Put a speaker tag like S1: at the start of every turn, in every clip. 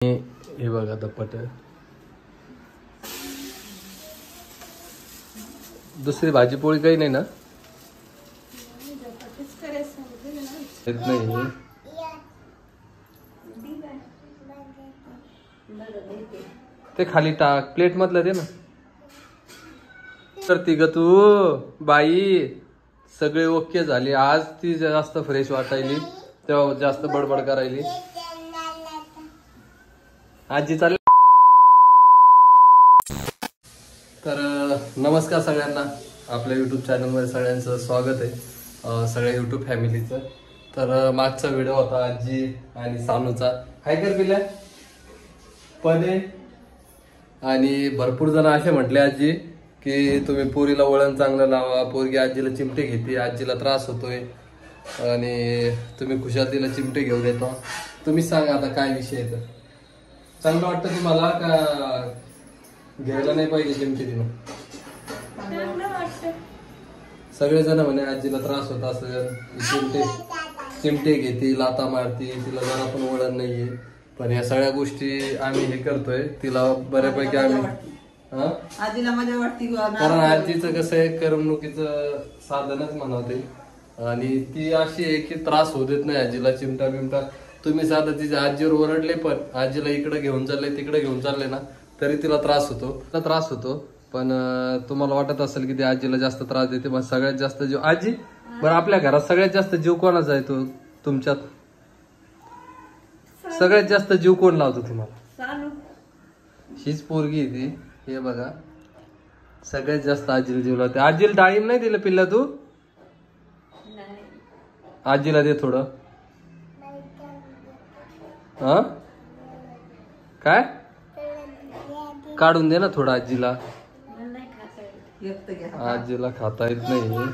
S1: हे बघा धपाट, दुसरी भाजी पोळी काही नाही ना? येत नाही. ते खाली टाक, प्लेट मधलं दे ना. करती ग तू बाई, सगळे ओके झाले. आज ती जास्त फ्रेश वाटायली, तेव्हा जास्त बडबड करायली. आजी चालली. तर नमस्कार सगळ्यांना, आपल्या युट्यूब चॅनलमध्ये सगळ्यांचं स्वागत आहे, सगळ्या युट्यूब फॅमिलीचं. तर मागचा व्हिडिओ होता आजी आणि सानूचा, हाय कर पिल्या पदे. आणि भरपूर जण असे म्हटले आजी की तुम्ही पोरीला वळण चांगलं लावा, पोरगी आजीला चिमटे घेते, आजीला त्रास होतोय आणि तुम्ही खुशाल तिला चिमटे घेऊन येतो. तुम्ही सांगा आता काय विषय आहे. तर चांगलं वाटतं तुम्हाला का घ्यायला नाही पाहिजे चिमटे तिनं? सगळेजण म्हणे आजीला त्रास होत असेल, चिमटे घेते, लाता मारते, तिला जरा पण वळण नाहीये. पण या सगळ्या गोष्टी आम्ही हे करतोय तिला बऱ्यापैकी. आम्ही
S2: आजीला मजा वाटते,
S1: कारण आजीचं कसं आहे करमणुकीचं साधनच म्हणावते. आणि ती अशी आहे की त्रास होऊ देत नाही आजीला चिमटा बिमटा. तुम्ही साधं तिच्या आजीवर ओरडले पण आजीला इकडे घेऊन चालले तिकडे घेऊन चालले ना तरी तिला त्रास होतो. पण तुम्हाला वाटत असेल की ती आजीला जास्त त्रास देते. मग सगळ्यात जास्त जीव आजी, बरं आपल्या घरात सगळ्यात जास्त जीव कोणाचा आहे? तो तुमच्यात सगळ्यात जास्त जीव कोण लावतो तुम्हाला? हीच पोरगी ती, हे बघा सगळ्यात जास्त आजीला जीव लावते. आजीला डाळिंब नाही दिलं पिल्ला तू? आजीला दे थोडं. हा काय काढून दे ना थोडं आजीला. आजीला खाता येत नाही.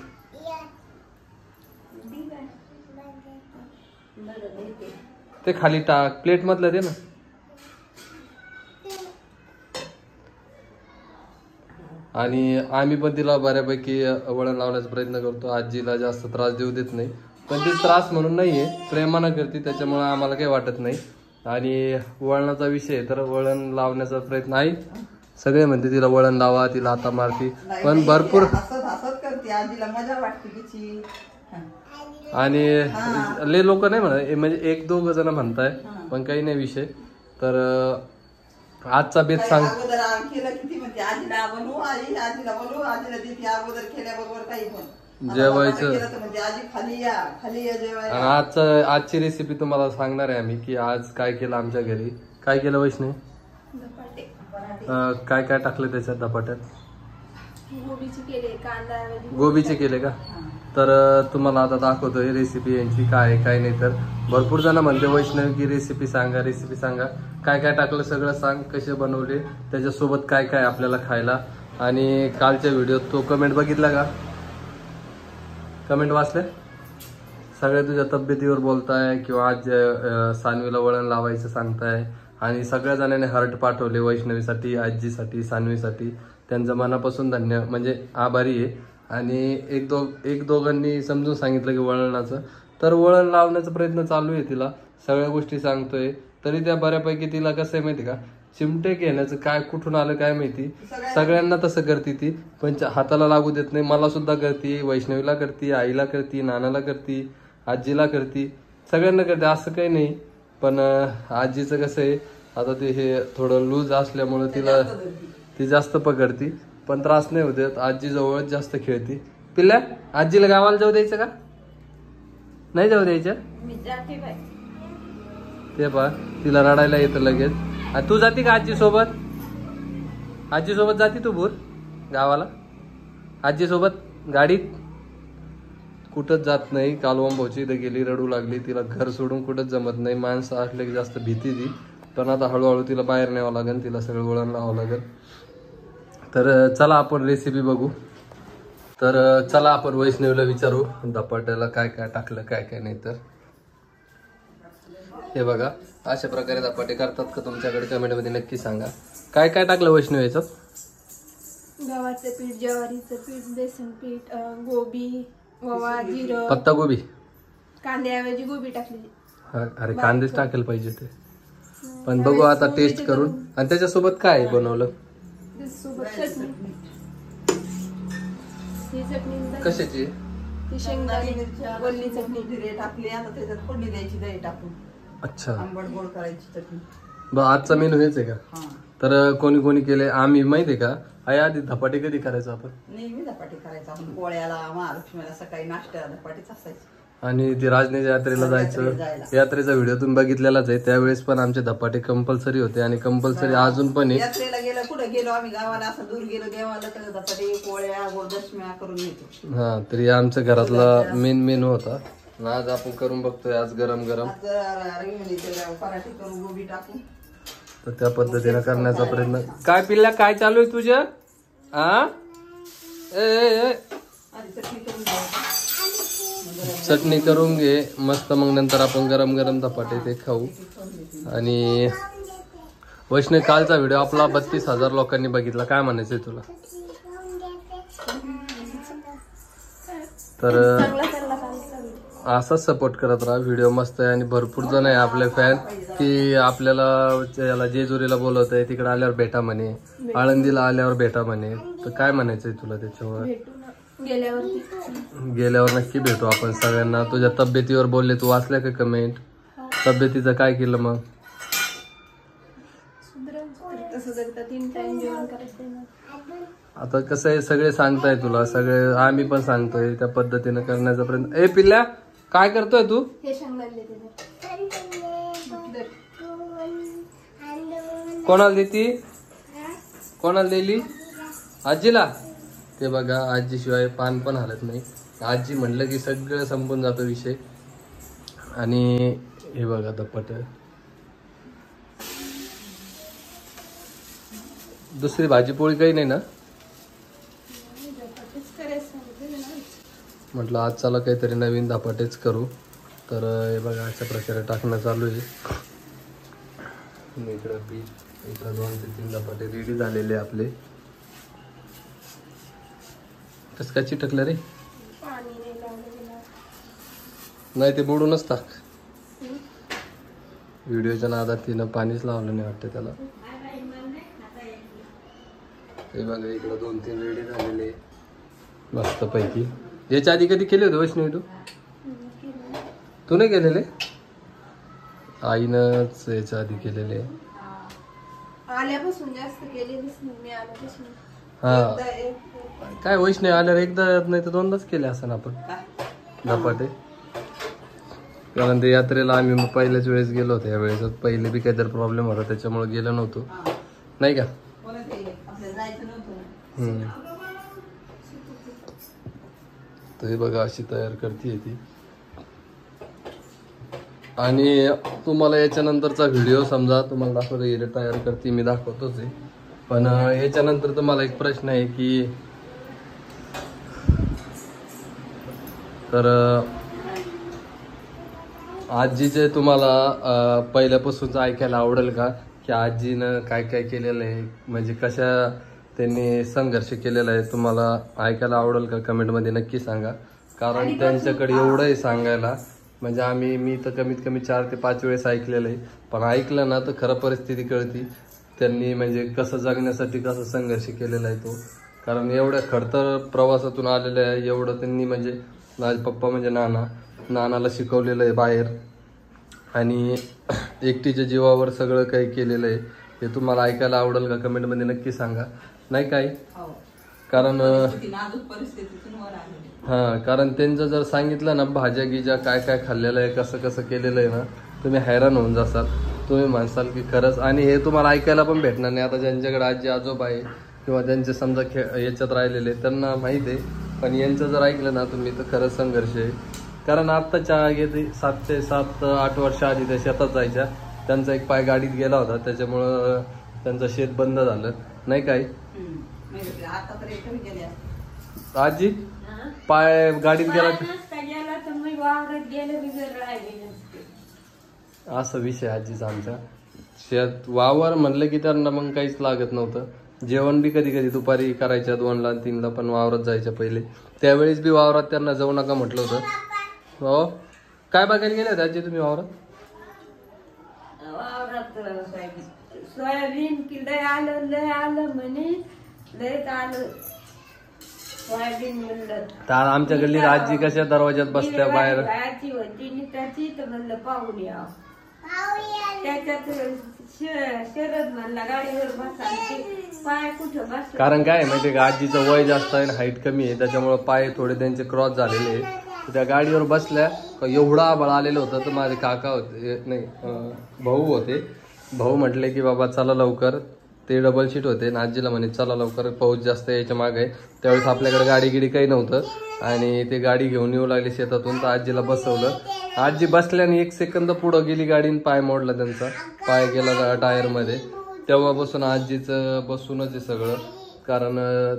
S1: ते खाली टाक, प्लेट मधलं दे ना. आणि आम्ही पण तिला बऱ्यापैकी वळण लावण्याचा प्रयत्न करतो. आजीला जास्त त्रास देऊ देत नाही, पण ती त्रास म्हणून नाहीये, प्रेमानं करते, त्याच्यामुळे आम्हाला काही वाटत नाही. आणि वळणाचा विषय तर वळण लावण्याचा प्रयत्न आहे. सगळे म्हणते तिला वळण लावा, तिला आता मारती, पण भरपूर
S2: आजीला मजा वाटते तिची.
S1: आणि ले लोक नाही म्हणत, म्हणजे एक दोघ जण म्हणताय, पण काही नाही विषय. तर आजचा बेत सांग. जेवायचं आजची रेसिपी तुम्हाला सांगणार आहे आम्ही की आज काय केलं आमच्या घरी. काय केलं वैष्णवी? काय काय टाकलं त्याच्यात धपाट्यात? गोबीचे केले का? तर तुम्हाला आता दाखवतोय रेसिपी यांची काय आहे काय नाही. तर भरपूर जण म्हणते वैष्णवी की रेसिपी सांगा, काय काय टाकलं सगळं सांग, कसे बनवले, त्याच्यासोबत काय काय आपल्याला खायला. आणि कालच्या व्हिडिओत तो कमेंट बघितला का? कमेंट वाचले? सगळे तुझ्या तब्येतीवर बोलताय किंवा आज सानवीला वळण लावायचं सांगताय. आणि सगळ्या जणांनी हार्ट पाठवले वैष्णवीसाठी, आजीसाठी, सानवीसाठी. त्यांचं मनापासून धन्य म्हणजे आभारी आहे. आणि एक दोघांनी समजून सांगितलं की वळणाचं, तर वळण लावण्याचा प्रयत्न चालू आहे. तिला सगळ्या गोष्टी सांगतोय, तरी त्या बऱ्यापैकी तिला कसं आहे माहिती का, चिमटे घेण्याचं काय कुठून आलं काय माहिती. सगळ्यांना तसं करते ती, पण हाताला लागू देत नाही. मला सुद्धा करते, वैष्णवीला करते, आईला करते, नानाला करते, आजीला करते, सगळ्यांना करते, असं काही नाही. पण आजीचं कसं आहे आता ते हे थोडं लूज असल्यामुळं तिला ती जास्त पकडती, पण त्रास नाही होत. आजी जवळच जास्त खेळती. पिल्ल्या आजीला गावाला जाऊ द्यायचं का नाही जाऊ द्यायचं? ते पहा तिला रडायला येतं लगेच. आणि तू जाती का आजी सोबत? आजी सोबत जाती तू भूर गावाला? आजी सोबत गाडीत? कुठंच जात नाही. कालवम भाऊची इथं गेली, रडू लागली. तिला घर सोडून कुठंच जमत नाही. माणसं असले की जास्त भीती ती. पण आता हळूहळू तिला बाहेर न्यावं लागेल, तिला सगळं वळण लावावं लागेल. तर चला आपण रेसिपी बघू. तर चला आपण वैष्णवीला विचारू धपाट्याला काय काय टाकलं काय काय नाही. तर हे बघा अशा प्रकारे धपाटे करतात का तुमच्याकडे? कमेंटमध्ये नक्की सांगा. काय काय टाकलं वैष्णवी याच्यात?
S3: गव्हाचं पीठ, ज्वारीचं पीठ, बेसन पीठ, गोबी, ओवा, जिरं,
S1: पत्ता गोबी,
S3: कांद्याऐवजी गोबी टाकली.
S1: अरे कांदेच टाकायला पाहिजे ते. पण बघू आता टेस्ट करून. आणि त्याच्यासोबत काय बनवलं?
S3: सोबत चटणी. ही चटणी
S1: कशाची?
S3: ती शेंगदाणे वल्ली चटणी.
S2: जिरे टाकली आता त्याच्यात फोडणी द्यायची दही टाकून.
S1: अच्छा.
S2: आंबट गोड करायची चटणी.
S1: आजचा मेनू हेच आहे का?
S2: हा.
S1: तर कोणी कोणी केले आम्ही माहितीये का? आई आधी धपाटे कधी करायचो आपण?
S2: नेहमी धपाटे करायचा आपण पोळ्याला महालक्ष्मीला सकाळी नाश्त्याला धपाटेच असायचे.
S1: आणि ते राजनेच्या यात्रेला जायचं. यात्रेचा व्हिडिओ तुम्ही बघितलेलाच आहे. त्यावेळेस पण आमचे धपाटे कंपल्सरी होते आणि कंपल्सरी अजून पण आहे.
S2: यात्रेला गेलं कुठे गेलो आम्ही गावाला असं दूर गेलो देवाला तर धपाटे पोळ्या गोडदशम्या करून येतो.
S1: हा तरी आमच्या घरातला मेन मेनू होता. आज आपण करून बघतोय आज गरम गरम.
S2: पराठे करून गोबी टाकून
S1: तर त्या पद्धतीने करण्याचा प्रयत्न. काय पिल्ल्या काय चालू आहे तुझ्या? आ चटणी करून घे मस्त. मग नंतर आपण गरम गरम धपाटे ते खाऊ. आणि वैष्णव कालचा व्हिडिओ आपला 32,000 लोकांनी बघितला. काय म्हणायचंय तुला? तर असाच सपोर्ट करत राहा. व्हिडिओ मस्त आहे आणि भरपूर जण आहे आपले फॅन की आपल्याला याला जेजुरीला बोलवत आहे, तिकडे आल्यावर भेटा म्हणे, आळंदीला आल्यावर भेटा म्हणे. तर काय म्हणायचंय तुला त्याच्यावर? गेल्यावर नक्की भेटू आपण सगळ्यांना. तुझ्या तब्येतीवर बोलले, तू वाचल्या का कमेंट? तब्येतीचं काय केलं मग? आता कसं आहे सगळे सांगताय तुला, सगळे आम्ही पण सांगतोय त्या पद्धतीने करण्याचा प्रयत्न. ए पिल्ल्या काय करतोय तू? कोणाला देती? कोणाला दिली? आजीला. ते बघा आजीशिवाय पान पण हलत नाही. आजी म्हणलं की सगळं संपून जातो विषय. आणि हे बघा धपाट. दुसरी भाजी पोळी काही नाही ना? म्हटलं आज चला काहीतरी नवीन धपाटेच करू. तर हे बघा अशा प्रकारे टाकणं चालू आहे. इकडं पीठ, इकडं 2 ते 3 धपाटे रेडी झालेले आपले. कसं काय चिटकलं रे? नाही ते बुडूनच टाक. व्हिडिओच्या नादात तिनं पाणीच लावलं नाही वाटतं त्याला. हे बघा इकडं 2-3 रेडी झालेले मस्त पैकी. याच्या आधी कधी केले होते वैष्णवी तू? तू नाही केलेले? आईनंच याच्या आधी केलेले.
S3: आल्यापासून जास्त केलेलीच नाही मी आल्यापासून.
S1: हा काय वैष्णवी आल्यावर एकदा नाही तर 2दाच केले असं आपण धपाटे. कारण ते यात्रेला आम्ही पहिल्याच वेळेस गेलो होतो. या वेळेस पहिले बी काहीतरी प्रॉब्लेम होता त्याच्यामुळे गेलो नव्हतो नाही का? तर हे बघा अशी तयार करते ती. आणि तुम्हाला याच्यानंतरचा व्हिडिओ समजा तुम्हाला दाखवतो येईल तयार करते मी दाखवतोच आहे. पण याच्यानंतर तुम्हाला एक प्रश्न आहे की तर आजीचे तुम्हाला पहिल्यापासूनच ऐकायला आवडेल का की आजीनं काय काय केलेलं आहे, म्हणजे कशा त्यांनी संघर्ष केलेला आहे? तुम्हाला ऐकायला आवडेल का? कमेंटमध्ये नक्की सांगा. कारण त्यांच्याकडे एवढं आहे सांगायला. म्हणजे मी तर कमीत कमी 4 ते 5 वेळेस ऐकलेलं आहे. पण ऐकलं ना तर खरं परिस्थिती कळती. त्यांनी म्हणजे कसं जगण्यासाठी कसं संघर्ष केलेला आहे तो. कारण एवढ्या खडतर प्रवासातून आलेलं आहे. एवढं त्यांनी म्हणजे माझे पप्पा म्हणजे नानाला शिकवलेलं आहे बाहेर. आणि एकटीच्या जीवावर सगळं काही केलेलं आहे. हे तुम्हाला ऐकायला आवडेल का? कमेंटमध्ये नक्की सांगा. नाही काय? कारण कारण त्यांचं जर सांगितलं ना भाज्या गिज्या काय काय खाल्लेलं आहे, कसं कसं केलेलं आहे ना, तुम्ही हैराण होऊन जासाल. तुम्ही म्हणसाल की खरंच. आणि हे तुम्हाला ऐकायला पण भेटणार नाही. आता ज्यांच्याकडे आजी आजोबा आहे किंवा ज्यांचे समजा याच्यात राहिलेले त्यांना माहीत आहे. पण यांचं जर ऐकलं ना तुम्ही तर खरंच संघर्ष आहे. कारण आत्ताच्या 7 ते 8 वर्ष आधी त्या शेतात जायच्या. त्यांचा एक पाय गाडीत गेला होता त्याच्यामुळं त्यांचं शेत बंद झालं नाही काय? आजी पाय गाडीत गेला असा विषय आजीचा आमच्या. शेत वावर म्हणलं की त्यांना मग काहीच लागत नव्हतं. जेवण बी कधी कधी दुपारी करायच्या 2ला 3ला पण वावरात जायच्या पहिले. त्यावेळेस बी वावरात त्यांना जाऊ नका म्हटलं होतं. हो काय बघायला गेले होते आजी तुम्ही वावरात?
S4: सोयाबीन की लय आलं म्हणे लयच आलं सोयाबीन म्हणलं
S1: तर आमच्या गल्लीत आजी कशा दरवाज्यात बसत्या बाहेर.
S4: आजी होती निताची तर म्हणलं पाहून या त्याच्यात शरद म्हणला गाडीवर बसा पाय कुठं बस.
S1: कारण काय आहे माहितीये का, आजीचं वय जास्त आहे आणि हाईट कमी आहे, त्याच्यामुळे पाय थोडे त्यांचे क्रॉस झालेले आहे. त्या गाडीवर बसल्या का एवढा आबळ आलेलं होतं. तर माझे काका होते, नाही भाऊ होते. भाऊ म्हटले की बाबा चला लवकर, ते डबल सीट होते आणि आजीला म्हणे चला लवकर, पाऊस जास्त यायच्या मागे. त्यावेळेस आपल्याकडे गाडी गिडी काही नव्हतं आणि ते गाडी घेऊन येऊ लागले शेतातून. तर आजीला बसवलं. आजी बसल्याने 1 सेकंद पुढं गेली गाडीने, पाय मोडला त्यांचा, पाय गेला टायरमध्ये. तेव्हापासून आजीचं बसूनच आहे सगळं, कारण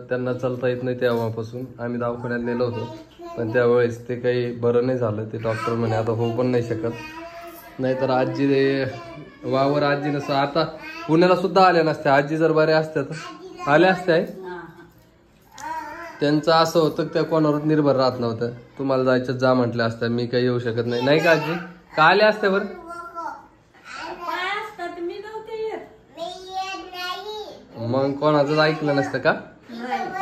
S1: त्यांना चालता येत नाही. तेव्हापासून आम्ही दवाखान्यात नेलं होतं, पण त्यावेळेस ते काही बरं नाही झालं. ते डॉक्टर म्हणे आता होऊ पण नाही शकत. नाहीतर आजी वावर आजी नसं आता पुण्याला सुद्धा आल्या नसत्या. आजी जर बऱ्या असत्या तर आल्या असत्या. त्यांचं असं होतं की त्या कोणावर निर्भर राहत नव्हतं. तुम्हाला जायचं जा म्हटलं असतं, मी काही येऊ शकत नाही. नाही का आजी, का आल्या असत्या बरं? मग कोणाचंच ऐकलं नसतं का?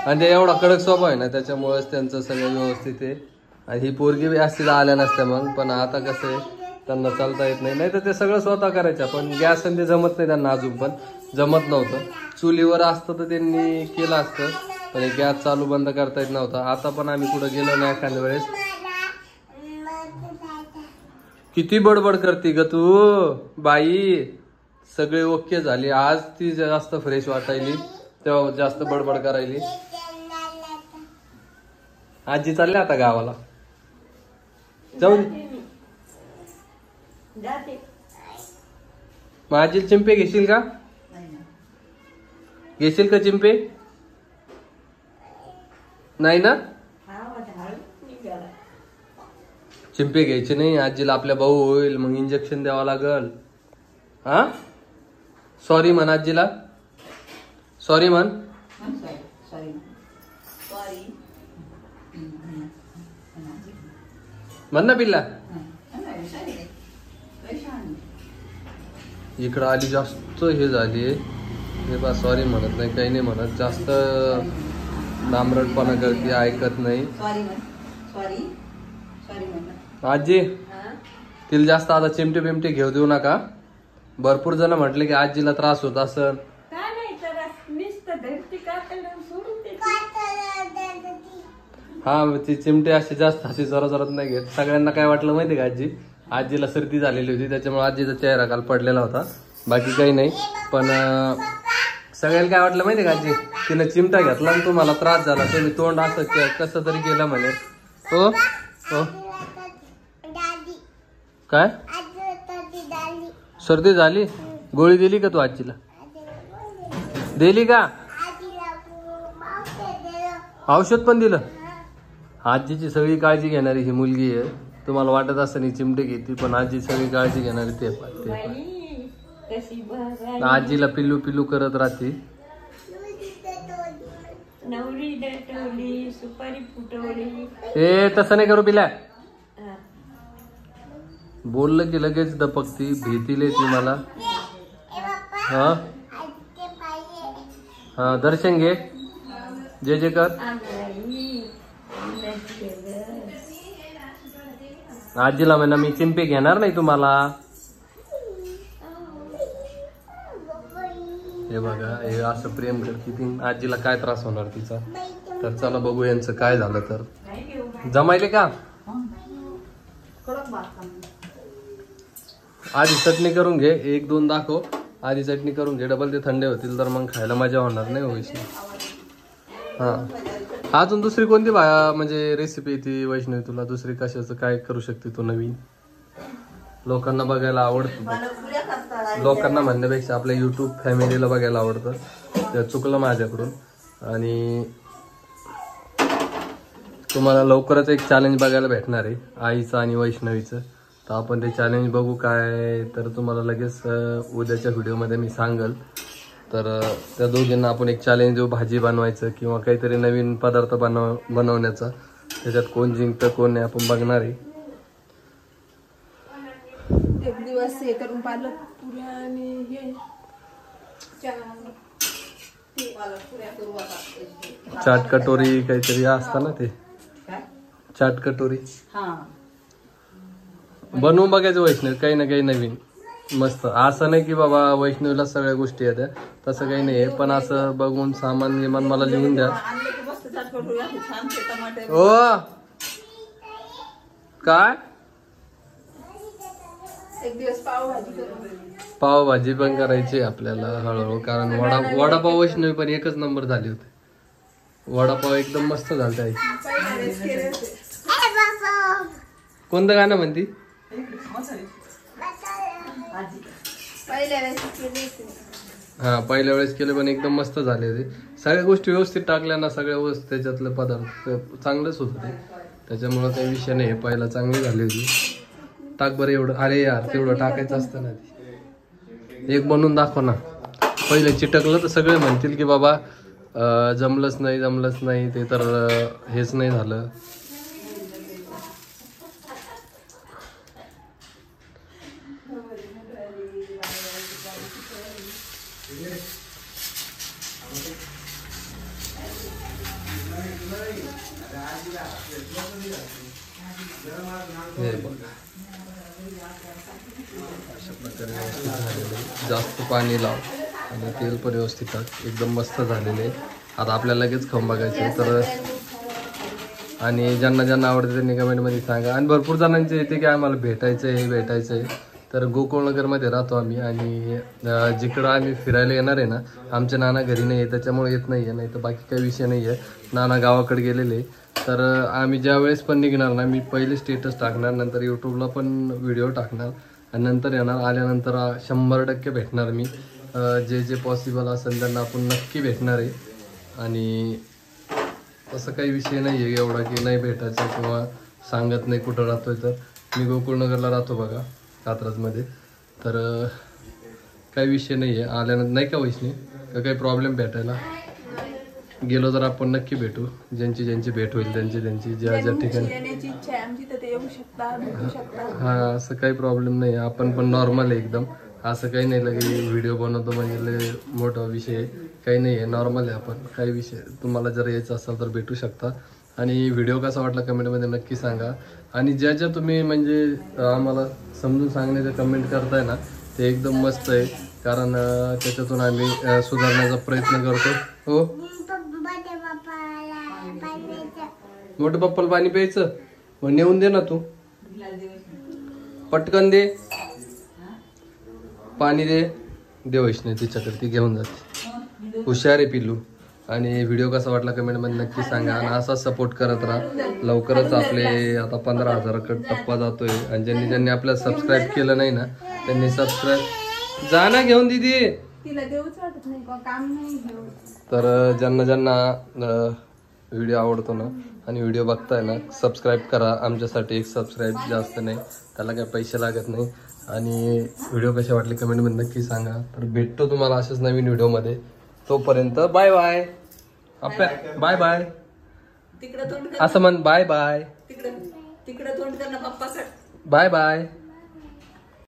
S1: आणि ते एवढा कडक स्वभाव आहे ना, त्याच्यामुळेच त्यांचं सगळं व्यवस्थित आहे. आणि ही पोरगी बी असती आल्या नसत्या मग. पण आता कसं आहे, त्यांना चालता येत नाही. नाही तर ते सगळं स्वतः करायचं, पण गॅस आणि ते जमत नाही त्यांना, अजून पण जमत नव्हतं. चुलीवर असतं तर त्यांनी केलं असतं, पण गॅस चालू बंद करता येत नव्हता. आता पण आम्ही कुठं गेलो नाही एखाद्या वेळेस. किती बडबड करते ग तू बाई. सगळे ओके झाली आज, ती जास्त फ्रेश वाटायली, तेव्हा जास्त बडबड करायली. आजी चालली आता गावाला, जाऊ दे. मग आजी चिंपे घेशील का? घेशील का चिंपे? नाही ना, चिंपे घ्यायचे नाही आजीला, आपल्या भाऊ होईल मग इंजेक्शन द्यावं लागल. हा, सॉरी म्हण आजीला, सॉरी म्हण. म्हण ना पिल्ला. इकडं आली जास्त हे झाली, हे बा सॉरी म्हणत नाही, काही नाही म्हणत, जास्त नामरटपणा करते, ऐकत नाही. आजी तिला जास्त आता चिमटे बिमटे घेऊ देऊ नका. भरपूर जण म्हटले की आजीला त्रास होत असं. हा, ती चिमटे अशी जास्त अशी जोरा जोरात नाही घेत. सगळ्यांना काय वाटलं माहिती का, आजीला सर्दी झालेली होती, त्याच्यामुळे आजीचा चेहरा काल पडलेला होता, बाकी काही नाही. पण सगळ्यांना काय वाटलं माहिती का, आजी तिने चिमटा घेतला आणि तुम्हाला त्रास झाला, तुम्ही तोंड असं कसं तरी केलं म्हणे. हो हो, काय सर्दी झाली? गोळी दिली का तू आजीला? दिली का? औषध पण दिलं? आजीची सगळी काळजी घेणारी ही मुलगी आहे. तुम्हाला वाटत असं नाही चिमटे घेते, पण आजी सगळी काळजी घेणारी ते पण. आजीला पिल्लू पिल्लू करत राहते. ए तसं नाही करू पिल्या, बोललं की लगेच दपकती, भीतीले ती मला. हा हा, दर्शन घे, जे जे कर. आजीला म्हणा मी चिंपे घेणार नाही तुम्हाला. हे बघा, हे असं प्रेम करते ती. आजीला काय त्रास होणार तिचा. तर चला बघू यांचं काय झालं तर. जमायले का? आधी चटणी करून घे, 1-2 दाखव. आधी चटणी करून घे, डबल ते थंडे होतील तर मग खायला मजा होणार नाही. होईस हा, अजून दुसरी कोणती म्हणजे रेसिपी ती वैष्णवी तुला दुसरी कशाचं काय करू शकते तू नवीन? लोकांना बघायला आवडतं, लोकांना म्हणण्यापेक्षा आपल्या युट्यूब फॅमिलीला बघायला आवडतं. ते चुकलं माझ्याकडून. आणि तुम्हाला लवकरच एक चॅलेंज बघायला भेटणार आहे आईचं आणि वैष्णवीचं. तर आपण ते चॅलेंज बघू काय, तर तुम्हाला लगेच उद्याच्या व्हिडिओमध्ये मी सांगल. तर त्या दोघींना आपण एक चॅलेंज देऊ, भाजी बनवायचं किंवा काहीतरी नवीन पदार्थ बनवण्याचा. त्याच्यात कोण जिंकतं कोण नाही आपण बघणार आहे.
S3: एक दिवस हे करून पालक पुऱ्या आणि हे चहा.
S2: मला पुऱ्या करू आता.
S1: चाट कटोरी काहीतरी असतं ना ते,
S2: काय?
S1: चाट कटोरी
S2: हा
S1: बनवून बघायचं वैष्णवी, काही ना काही नवीन मस्त. असं नाही की बाबा वैष्णवीला सगळ्या गोष्टी येत्या, तसं काही नाही आहे, पण असं बघून सामान विमान मला लिहून द्या.
S2: आणलं की मस्त चाट करू या छान ते टमाटे.
S1: ओ काय
S3: एक दिवस पावभाजी करू.
S1: पावभाजी पण करायची आपल्याला हळूहळू, कारण वडापाव वैष्णवी पण एकच नंबर झाले होते. वडापाव एकदम मस्त झालता.
S3: पहिल्या वेळेस केले होते.
S1: कोणतं गाणं म्हणती?
S3: पहिल्या वेळेस केले होते.
S1: हा पहिल्या वेळेस केले पण एकदम मस्त झाले होते. सगळ्या गोष्टी व्यवस्थित टाकल्या ना, सगळ्या वस्तू त्याच्यातले पदार्थ चांगलेच होते ते, त्याच्यामुळे काही विषय नाही. पहिला चांगली झाली होती. टाक बरं एवढं. अरे यार तेवढं टाकायचं असतं ना. एक बनवून दाखव ना. पहिले चिटकलं तर सगळे म्हणतील की बाबा जमलंच नाही ते, तर हेच नाही झालं. हे बघा अशा प्रकारे व्यवस्थित झालेलं आहे. जास्त पाणी लाव आणि तेल पण व्यवस्थित टाक. एकदम मस्त झालेले आहे. आता आपल्याला लगेच खाऊन बघायचे तर, आणि ज्यांना ज्यांना आवडते त्यांनी कमेंटमध्ये सांगा. आणि भरपूर जणांचे येते की आम्हाला भेटायचं आहे. तर गोकुळनगरमध्ये राहतो आम्ही, आणि जिकडं आम्ही फिरायला येणार आहे ना, आमचे नाना घरी नाही आहे त्याच्यामुळे येत नाही आहे. नाही तर बाकी काही विषय नाही आहे. नाना गावाकडे गेलेले. तर आम्ही ज्या वेळेस पण निघणार ना, मी पहिले स्टेटस टाकणार, नंतर यूट्यूबला पण व्हिडिओ टाकणार, आणि नंतर येणार. आल्यानंतर 100% भेटणार मी. जे पॉसिबल असेल त्यांना आपण नक्की भेटणार आहे. आणि असं काही विषय नाही आहे एवढा की नाही भेटायचं किंवा सांगत नाही कुठं राहतोय. तर मी गोकुळनगरला राहतो बघा, कात्रजमध्ये. तर काही विषय नाही आहे. आल्यानंतर नाही का वैष्णी, का काही प्रॉब्लेम भेटायला गेलो तर आपण नक्की भेटू. ज्यांची भेट होईल त्यांची ज्या ठिकाणी
S3: येण्याची इच्छा आहे आमची तर ते येऊ शकता, भेटू शकता.
S1: हा असं काही प्रॉब्लेम नाही. आपण पण नॉर्मल आहे एकदम. असं काही नाही लगे व्हिडिओ बनवतो म्हणजे लय मोठा विषय आहे, काही नाही आहे. नॉर्मल आहे आपण. काही विषय तुम्हाला जर यायचं असेल तर भेटू शकता. आणि व्हिडिओ कसा वाटला कमेंटमध्ये नक्की सांगा. आणि ज्या तुम्ही म्हणजे आम्हाला समजून सांगण्याचं कमेंट करताय ना, ते एकदम मस्त आहे. कारण त्याच्यातून आम्ही सुधारण्याचा प्रयत्न करतो. हो मोठे पप्पाला पाणी प्यायचं मग नेऊन दे ना, तू पटकन दे पाणी, दे वैष्णवी तिच्याकडे, ती घेऊन जाते. हुशार आहे पिल्लू. आणि व्हिडिओ कसा वाटला कमेंटमध्ये नक्की सांगा. आणि असा सपोर्ट करत राहा. लवकरच आपले आता 15,000कडे टप्पा जातोय. आणि ज्यांनी आपल्याला सबस्क्राईब केलं नाही ना, त्यांनी सबस्क्राईब जा ना घेऊन दिदी.
S3: तिला देऊच वाटत नाही, काम नाही घेऊन.
S1: तर ज्यांना व्हिडिओ आवडतो ना आणि व्हिडिओ बघताय ना, सबस्क्राईब करा. आमच्यासाठी एक सबस्क्राईब जास्त नाही, त्याला काही पैसे लागत नाही. आणि व्हिडिओ कसे वाटले कमेंटमध्ये नक्की सांगा. तर भेटतो तुम्हाला अशाच नवीन व्हिडिओमध्ये. तोपर्यंत बाय बाय. बाय बाय
S2: तिकडं तोंड कर,
S1: असं म्हण. Bye bye.
S2: तिकडं तोंड कर ना पप्पा.
S1: Bye bye.